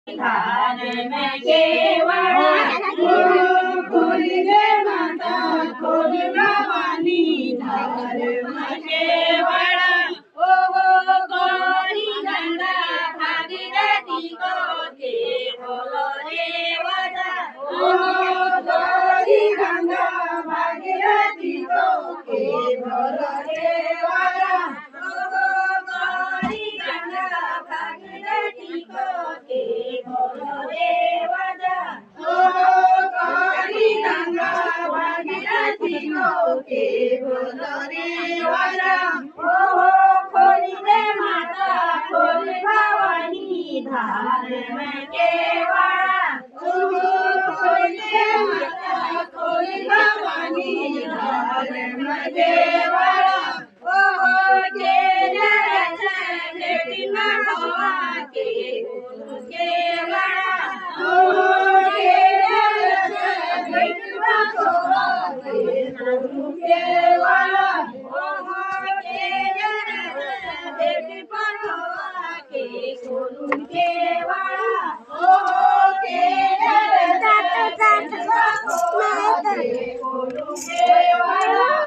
धार में केवड़ा खोली दे माता खोली भवानी धार में केवड़ा ओ गौरी गंगा भागीरथी को के बोलो देवता ओ गौरी गंगा भागीरथी को के बोलो देवता ओ गौरी गंगा भागीरथी को के बोलो देवता ओ गौरी गंगा भागीरथी को के बोलो देवता ओ खोली दे माता खोली भवानी धार में केवड़ा ओ खोली दे माता खोली भवानी धार में केवड़ा ओ तेरे रचन बेटिना भवा के बोलो केवड़ा ओ तेरे रचन बेटिना भवा के बोलो केवड़ा